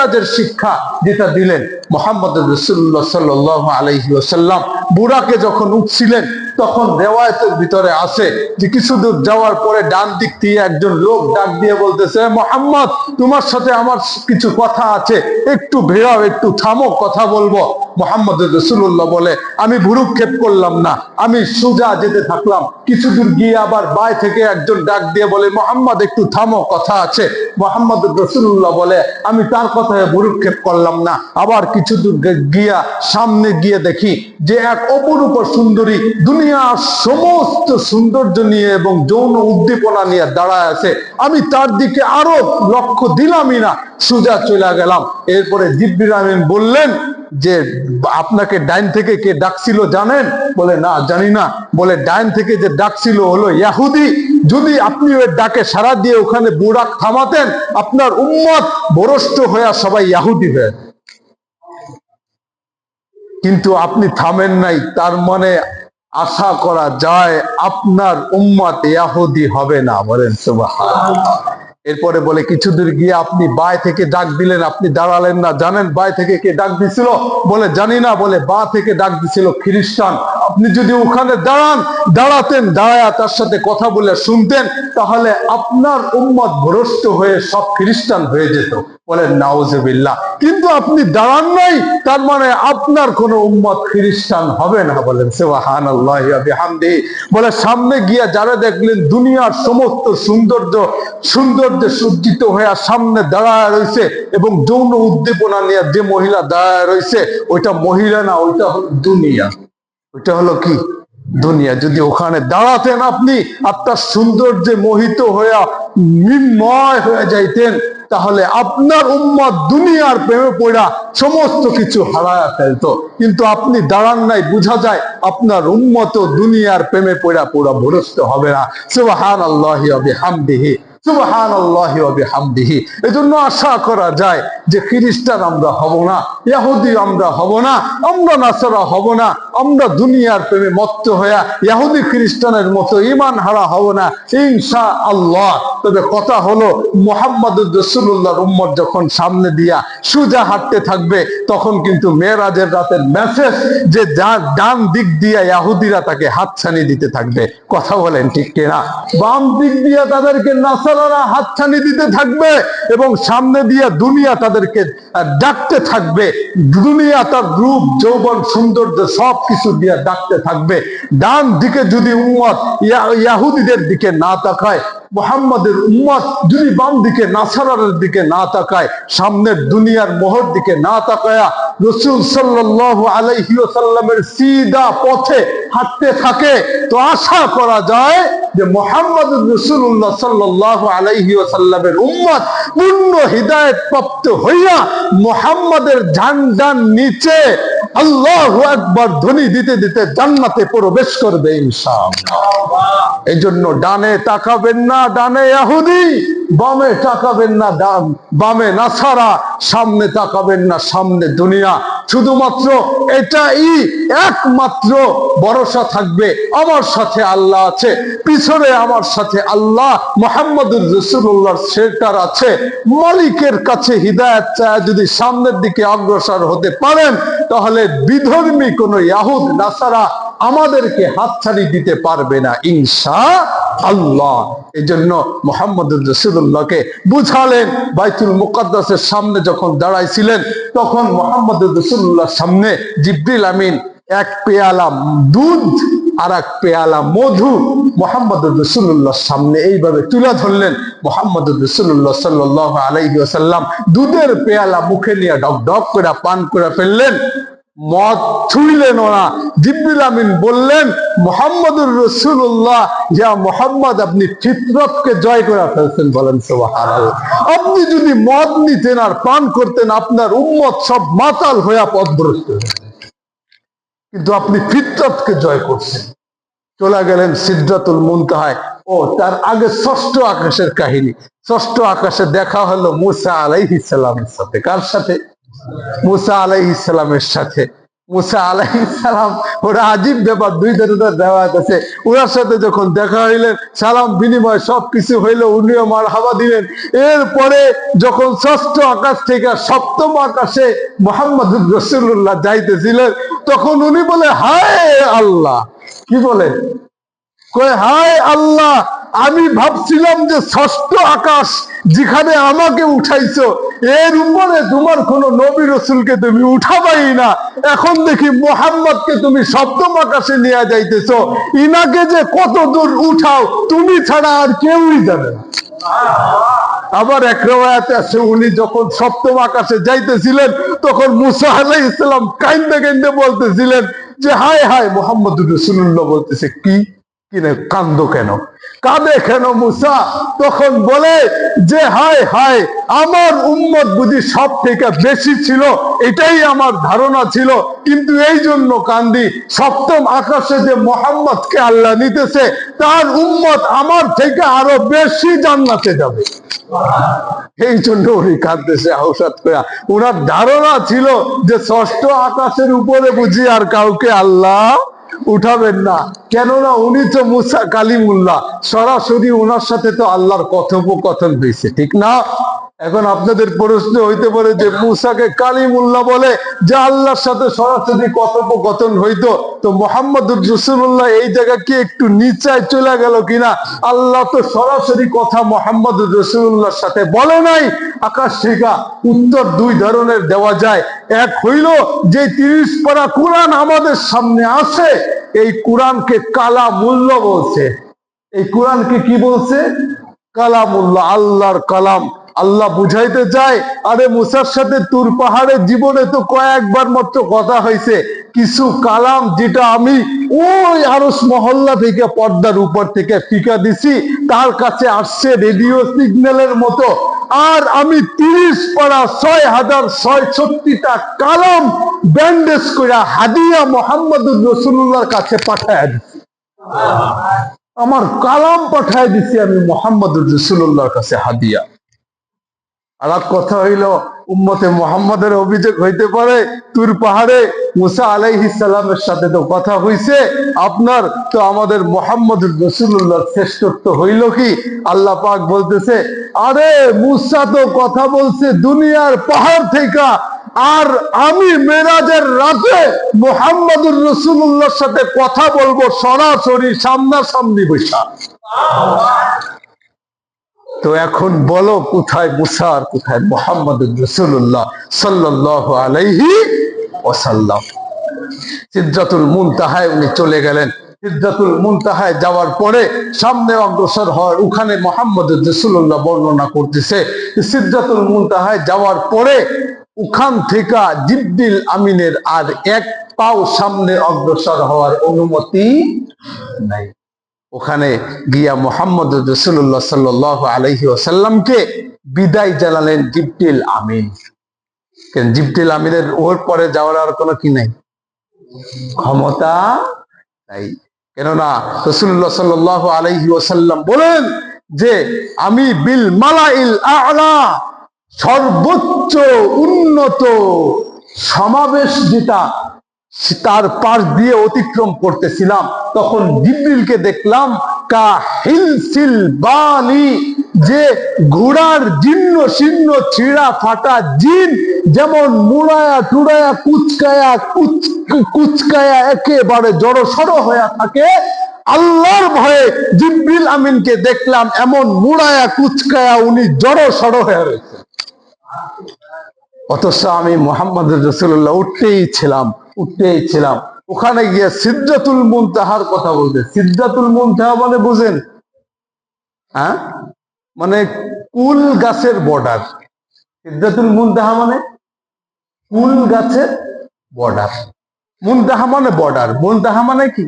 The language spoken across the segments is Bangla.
মেরাজের শিক্ষা যেটা দিলেন মুহাম্মদ রাসূলুল্লাহ সাল্লাল্লাহু আলাইহি ওয়াসাল্লাম বুরাকে যখন উঠছিলেন তখন রিওয়ায়াতের ভিতরে আছে যে কিছু দূর যাওয়ার পরে ডান দিক দিয়ে একজন লোক ডাক দিয়ে বলতেছে, মুহাম্মদ তোমার সাথে আমার কিছু কথা আছে, একটু বেরাও, একটু থামো, কথা বলবো। মুহাম্মদ রাসূলুল্লাহ বলে, আমি ভুরুক্ষেপ করলাম না, আমি সোজা যেতে থাকলাম। কিছু দূর গিয়ে আবার বাই থেকে একজন ডাক দিয়ে বলে, মুহাম্মদ একটু থামো, কথা আছে। মুহাম্মদ রাসূলুল্লাহ বলে, আমি তার কথায় ভুরুক্ষেপ করলাম না। আবার কিছু দূর গিয়া সামনে গিয়ে দেখি যে এক অপরূপ সুন্দরী দুনিয়ার সমস্ত সৌন্দর্য নিয়ে এবং যৌন উদ্দীপনা নিয়ে দাঁড়ায় আছে। আমি তার দিকে আরো লক্ষ্য দিলামই না, সোজা চলে গেলাম। এরপরে জিবরিল আমিন বললেন যে আপনাকে ডাইন থেকে কে ডাকছিল জানেন? বলে, না জানি না। বলে, ডাইন থেকে যে ডাকছিল হলো ইহুদি। যদি আপনি ওই ডাকে সাড়া দিয়ে ওখানে বুরাক থামাতেন, আপনার উম্মত ভ্রষ্ট হয়ে সবাই ইহুদি হয়ে। কিন্তু আপনি থামেন নাই, তার মানে আশা করা যায় আপনার উম্মত ইহুদি হবে না। বলেন সুবহানাল্লাহ। এরপরে বলে, কিছু দূর গিয়ে আপনি বাই থেকে ডাক দিলেন, আপনি দাঁড়ালেন না, জানেন বাই থেকে কে ডাক দিছিল? বলে, জানি না। বলে, বা থেকে ডাক দিছিল খ্রিস্টান। আপনি যদি ওখানে দাঁড়াতেন, দাঁড়ায়া তার সাথে কথা বলে শুনতেন, তাহলে আপনার উম্মত ভ্রষ্ট হয়ে সব খ্রিস্টান হয়ে যেত। বলেন নাউজুবিল্লাহ। কিন্তু আপনি দাঁড়ান নাই, তার মানে আপনার কোন উম্মত খ্রিস্টান হবে না। বলেন সুবহানাল্লাহি ওয়া বিহামদিহি। বলে, সামনে গিয়া যারা দেখলেন দুনিয়ার সমস্ত সৌন্দর্যে সজ্জিত হয়ে সামনে দাঁড়ায় রয়েছে এবং যৌন উদ্দীপনা নিয়ে যে মহিলা দাঁড়ায় রয়েছে, ওইটা মহিলা না, ওইটা হলো দুনিয়া। ওইটা হলো কি? দুনিয়া। যদি ওখানে দাঁড়াতেন আপনি, আপনার সৌন্দর্যে মোহিত হয়ে মৃন্ময় হয়ে যাইতেন, তাহলে আপনার উম্মত দুনিয়ার প্রেমে পড়া সমস্ত কিছু হারায়া ফেলতো। কিন্তু আপনি দাঁড়ান নাই, বোঝা যায় আপনার উম্মত দুনিয়ার প্রেমে পড়া পুরা ভ্রষ্ট হবে না। সুবহানাল্লাহি ওয়া বিহামদিহি, সুবহানাল্লাহি ওয়া বিহামদিহি। এজন্য আশা করা যায় যে খ্রিস্টান আমরা হব না, ইহুদি আমরা হব না, আমরা নাসারা হব না, আমরা দুনিয়ার প্রেমে মত্ত হয়ে ইহুদি খ্রিস্টানের মতো ঈমান হারা হব না ইনশাআল্লাহ। তবে কথা হলো, মুহাম্মদুর রাসূলুল্লাহর উম্মত যখন সামনে দিয়া সোজা হাঁটতে থাকবে, তখন কিন্তু মেরাজের রাতের মেসেজ যে ডান দিক দিয়া ইহুদিরা তাকে হাতছানি দিতে থাকবে। কথা বলেন ঠিক কিনা? বাম দিক দিয়া তাদেরকে নাসারারা হাতছানি দিতে থাকবে এবং সামনে দিয়া দুনিয়া তাদেরকে ডাকতে থাকবে। দুনিয়া তার রূপ, যৌবন, সৌন্দর্য সবকিছু দিয়া ডাকতে থাকবে। ডান দিকে যদি উম্মত ইহুদিদের দিকে না তাকায়, মুহাম্মাদের উম্মত যদি বাম দিকে নাসারার দিকে না তাকায়, সামনের দুনিয়ার মোহর দিকে না তাকায়া রাসূল সাল্লাল্লাহু আলাইহি ওয়াসাল্লামের সিধা পথে হাঁটতে থাকে, তো আশা করা যায় যে মুহাম্মদুর রাসূলুল্লাহ সাল্লাল্লাহু আলাইহি ওয়াসাল্লামের উম্মত পূর্ণ হিদায়াত প্রাপ্ত হইয়া মুহাম্মাদের ঝান্ডার নিচে আল্লাহু আকবার ধ্বনি দিতে দিতে জান্নাতে প্রবেশ করবে ইনশাআল্লাহ। এই জন্য ডানে তাকাবেন না, ডানে ইহুদি, বামে তাকাবেন না, বামে নাসারা, সামনে তাকাবেন না, সামনে দুনিয়া। শুধুমাত্র এটাই একমাত্র ভরসা থাকবে, আমার সাথে আল্লাহ আছে, পিছনে আমার সাথে আল্লাহ মুহাম্মদুর রাসূলুল্লাহর শেল্টার আছে। মালিকের কাছে হিদায়াত চায় যদি সামনের দিকে অগ্রসর হতে পারেন, তাহলে বিধর্মী কোন ইহুদ নাসারা আমাদেরকে হাতছানি দিতে পারবে না ইনশাআল্লাহ। এই জন্য মুহাম্মদুর রাসূলুল্লাহকে বুঝালেন। বাইতুল মুকাদ্দাসের সামনে যখন দাঁড়াইছিলেন, তখন মুহাম্মদুর রাসূলুল্লাহর সামনে জিবরিল আমিন এক পেয়ালা দুধ আর এক পেয়ালা মধু মুহাম্মদুর রাসূলুল্লাহর সামনে এইভাবে তুলে ধরলেন। মুহাম্মদুর রাসূলুল্লাহ সাল্লাল্লাহু আলাইহি ওয়াসাল্লাম দুধের পেয়ালা মুখে নিয়ে ঢক ঢক করে পান করে ফেললেন, মদ ছুঁইলেন না। জিবরিল আমিন বললেন, মুহাম্মদুর রাসূলুল্লাহ, ইয়া মুহাম্মদ, আপনি ফিতরতকে জয় করে ফেলছেন। বলেন সুবহানাল্লাহ। আপনি যদি মদ নিতেন আর পান করতেন, আপনার উম্মত সব মাতাল হয়ে পথভ্রষ্ট হয়ে যেত। কিন্তু আপনি ফিতরতকে জয় করছেন। চলে গেলেন সিদরাতুল মুনতাহায়। ও তার আগে ষষ্ঠ আকাশের কাহিনী। ষষ্ঠ আকাশে দেখা হলো মুসা আলাইহিস সালামের সাথে। কার সাথে? মুসা আলাইহিস সালামের সাথে। মুসা আলাইহিস সালাম, ওরা আজীব ব্যাপার, দুই ধরনের রিওয়ায়াত আছে। ওনার সাথে যখন দেখা হইলেন, সালাম বিনিময় সবকিছু হইলো, উনিও মারহাবা দিলেন। এরপরে যখন ষষ্ঠ আকাশ থেকে সপ্তম আকাশে মুহাম্মদুর রাসূলুল্লাহ যাইতেছিলেন, তখন উনি বলে, হায় আল্লাহ। কি বলে? কয়, হায় আল্লাহ, আমি ভাবছিলাম যে ষষ্ঠ আকাশ যেখানে আমাকে উঠাইছো, এর উপরে তোমার কোন নবী রসুলকে তুমি উঠাবাই না। এখন দেখি মুহাম্মদকে তুমি সপ্তম আকাশে নিয়ে যাইতেছো, ইনাকে যে কত দূর উঠাও তুমি ছাড়া আর কেউই জানে না। আবার এক রিওয়ায়াতে আছে, উনি যখন সপ্তম আকাশে যাইতেছিলেন, তখন মুসা আলাইহিস সালাম কাইন্দে কাইন্দে বলতেছিলেন যে হায় হায়। মুহাম্মদুর রাসূলুল্লাহ বলতেছে, কি কিনে কান্দো কেন, কাঁদে কেন মুসা? তখন বলে যে হায় হায়, আমার উম্মত বুঝি সব থেকে বেশি ছিল, এটাই আমার ধারণা ছিল, কিন্তু এই জন্য কান্দি, সপ্তম আকাশে যে মুহাম্মদকে আল্লাহ নিতেছে, তার উম্মত আমার থেকে আরো বেশি জান্নাতে যাবে। এই জন্য উনি কাঁদতেছে আওসাদ করে। ওনার ধারণা ছিল যে ষষ্ঠ আকাশের উপরে বুঝি আর কাউকে আল্লাহ উঠাবেন না, কেননা উনি তো মুসা কালিমুল্লাহ, সরাসরি ওনার সাথে তো আল্লাহর কথোপকথন হয়েছে, ঠিক না? এখন আপনাদের প্রশ্ন হইতে পারে যে মুসাকে কালিমুল্লাহ বলে, যে আল্লাহর সাথে সরাসরি কথোপকথন হইতো, তো মুহাম্মদুর রাসূলুল্লাহ এই জায়গা কি একটু নিচায় চলে গেল কিনা? আল্লাহ তো সরাসরি কথা মুহাম্মদুর রাসূলুল্লাহর সাথে বলে নাই আকাশ থেকে। উত্তর দুই ধরনের দেওয়া যায়। এক হইল যে 30 পারা কোরআন আমাদের সামনে আছে, এই কোরআনকে কালামুল্লাহ বলছে। এই কোরআনকে কি বলছে? কালামুল্লাহ, আল্লাহর কালাম। আল্লাহ বুঝাইতে চায়, আরে মুসার সাথে তুর পাহাড়ের জীবনে তো কয়েকবার মাত্র কথা হয়েছে, কিছু কালাম যেটা আমি ওই আরশ মহল্লা থেকে পর্দার উপর থেকে ফিকা দিছি, তার কাছে আসছে রেডিও সিগন্যালের মতো। আর আমি 30 পারা 6066টা কালাম ব্যান্ডেজ করে হাদিয়া মুহাম্মদুর রাসূলুল্লাহর কাছে পাঠায় দিছি। আমার কালাম পাঠায় দিছি আমি মুহাম্মদুর রাসূলুল্লাহর কাছে হাদিয়া। আর এক কথা হইল, উম্মতে মুহাম্মাদের অভিযোগ হইতে পারে, তুর পাহাড়ে মুসা আলাইহিস সালামের সাথে তো কথা হইছে, আপনার তো আমাদের মুহাম্মদুর রাসূলুল্লাহর শ্রেষ্ঠত্ব হইল কি? আল্লাহ পাক বলতেছে, আরে মুসা তো কথা বলছে দুনিয়ার পাহাড় থেকে, আর আমি মেরাজের রাতে মুহাম্মদুর রাসূলুল্লাহর সাথে কথা বলবো সরাসরি সামনাসামনি বসা। তো এখন বলো, কোথায় মুসা আর কোথায় মুহাম্মদুর রাসূলুল্লাহ সাল্লাল্লাহু আলাইহি ওয়াসাল্লাম? সিদরাতুল মুনতাহায় উনি চলে গেলেন। সিদরাতুল মুনতাহায় যাওয়ার পরে সামনে অগ্রসর হয়, ওখানে মুহাম্মদুর রাসূলুল্লাহ বর্ণনা করতেছে, সিদরাতুল মুনতাহায় যাওয়ার পরে ওখান থেকে জিবরিল আমিনের আর এক পাও সামনে অগ্রসর হওয়ার অনুমতি নাই। ওখানে গিয়া মুহাম্মদুর রাসূলুল্লাহ সাল্লাল্লাহু আলাইহি ওয়াসাল্লামকে বিদায় জানালেন জিবরিল আমিন। কেন জিবরিল আমিনের ওর পরে যাওয়ার আর কোনো কি নাই, ক্ষমতা নাই। কেননা রাসূলুল্লাহ সাল্লাল্লাহু আলাইহি ওয়াসাল্লাম বলেন যে আমি বিল মালাইল আ'লা, সর্বোচ্চ উন্নত সমাবেশ যেটা, তার পাশ দিয়ে অতিক্রম করতেছিলাম, তখন জিবরিলকে দেখলাম কা হিলসিল বালি, যে ঘোড়ার জীর্ণ শীর্ণ ছিঁড়া ফাটা জিন যেমন মুড়ায়া টুড়ায়া কুচকায়া একেবারে জড়সড় হয়ে থাকে, আল্লাহর ভয়ে জিবরিল আমিনকে দেখলাম এমন মুড়ায়া কুচকায়া উনি জড়সড় হয়ে রয়েছে। অথচ আমি মুহাম্মদুর রাসূলুল্লাহ উঠতেই ছিলাম। ওখানে গিয়ে সিদরাতুল মুনতাহার কথা বলতে। সিদরাতুল মুনতাহা মানে বুঝেন? হ্যাঁ, মানে কুল গাছের বর্ডার। সিদরাতুল মুনতাহা মানে কুল গাছের বর্ডার। মুনতাহা মানে বর্ডার, মুনতাহা মানে কি?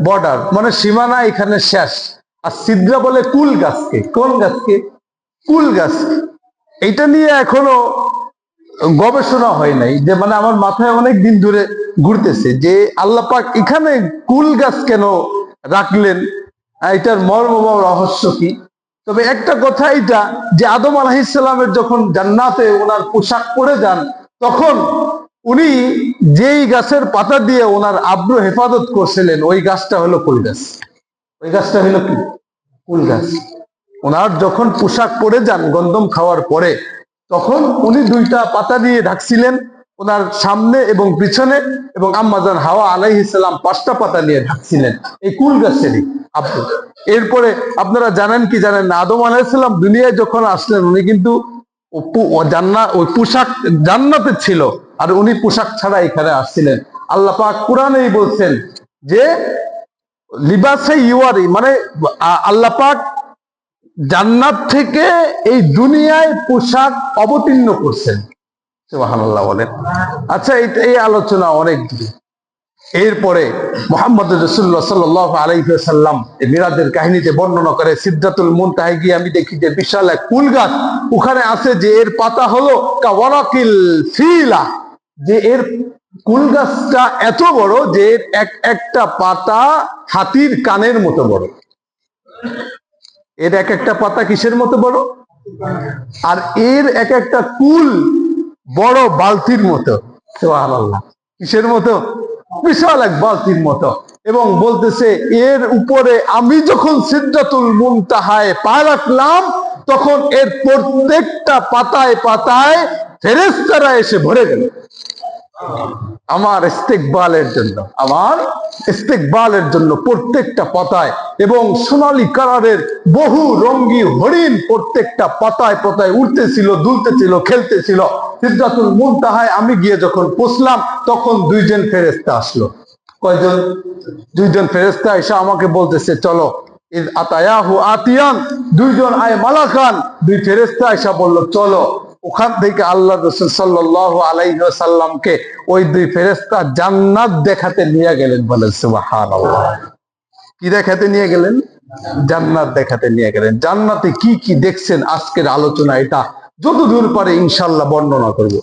বর্ডার, মানে সীমানা এখানে শেষ। আর সিদরা বলে কুল গাছকে। কোন গাছকে? কুল গাছ। এইটা নিয়ে এখনো গবেষণা হয় নাই, যে মানে আমার মাথায় অনেক দিন ধরে ঘুরতেছে যে আল্লাহ পাক এখানে কুল গাছ কেন রাখলেন, এটার মর্ম বা রহস্য কি? তবে একটা কথা এটা যে আদম আলাইহিস সালামের যখন জান্নাতে ওনার পোশাক পরে যান, তখন উনি যেই গাছের পাতা দিয়ে ওনার আব্রু হেফাজত করছিলেন ওই গাছটা হলো কুল গাছ। ওই গাছটা হলো কি? কুল গাছ। ওনার যখন পোশাক পরে যান গন্ধম খাওয়ার পরে, তখন উনি দুইটা পাতা দিয়ে ঢাকছিলেন ওনার সামনে এবং পিছনে, এবং আম্মাজান হাওয়া আলাইহিস সালাম 5টা পাতা নিয়ে ঢাকছিলেন এই কুল গাছেরই আব্রু। এরপরে আপনারা জানেন কি জানেন না, আদম আলাইহিস সালাম দুনিয়ায় যখন আসলেন উনি কিন্তু ওই পোশাক জান্নাতে ছিল, আর উনি পোশাক ছাড়া এখানে আসছিলেন। আল্লাহ পাক কোরআনেই বলছেন যে লিবাসে ইউয়ারি, মানে আল্লাহ পাক জান্নাত থেকে এই দুনিয়ায় পোশাক অবতীর্ণ করছেন। সুবহানাল্লাহ বলেন। আচ্ছা, এই আলোচনা অনেক দূরে। এরপরে মুহাম্মদ রাসূলুল্লাহ সাল্লাল্লাহু আলাইহি ওয়াসাল্লাম মিরাজের কাহিনীতে বর্ণনা করে সিদরাতুল মুনতাহায় গিয়ে আমি দেখি যে বিশাল এক কুল গাছ, ওখানে আছে যে এর পাতা হলো কাওয়ারাকিল ফিলা, যে এর কুল গাছটা এত বড় যে এর একটা পাতা হাতির কানের মতো বড়। এর একটা পাতা কিসের মতো বড়? আর এর একটা কুল বড় বালতির মতো। সুবহানাল্লাহ। কিসের মতো? বিশাল এক বালতির মতো। এবং বলতেছে এর উপরে আমি যখন সিদরাতুল মুনতাহায় পা রাখলাম তখন এর প্রত্যেকটা পাতায় পাতায় ফেরেশতারা এসে ভরে গেল আমার ইস্তেকবালের জন্য, আমার ইস্তেকবালের জন্য। প্রত্যেকটা পাতায় এবং সোনালী কালারের বহু রঙ্গী হরিণ প্রত্যেকটা পাতায় পাতায় উঠতেছিল, দুলতেছিল, খেলতেছিল। সিদরাতুল মুনতাহায় আমি গিয়ে যখন পৌঁছলাম তখন 2জন ফেরেশতা আসলো। কয়জন? 2জন ফেরেশতা এসে আমাকে বলতেছে চলো। ইয আতায়াহু আতিয়ান, 2জন আয় মালাকান, 2 ফেরেশতা এসে বলল চলো। ওখান থেকে আল্লাহ রাসূল সাল্লাল্লাহু আলাইহি ওয়াসাল্লামকে ওই 2 ফেরেশতা জান্নাত দেখাতে নিয়ে গেলেন। বলেন সুবহানাল্লাহ। কি দেখাতে নিয়ে গেলেন? জান্নাত দেখাতে নিয়ে গেলেন। জান্নাতে কি কি দেখছেন আজকের আলোচনা এটা যতদূর পারে ইনশাআল্লাহ বর্ণনা করব।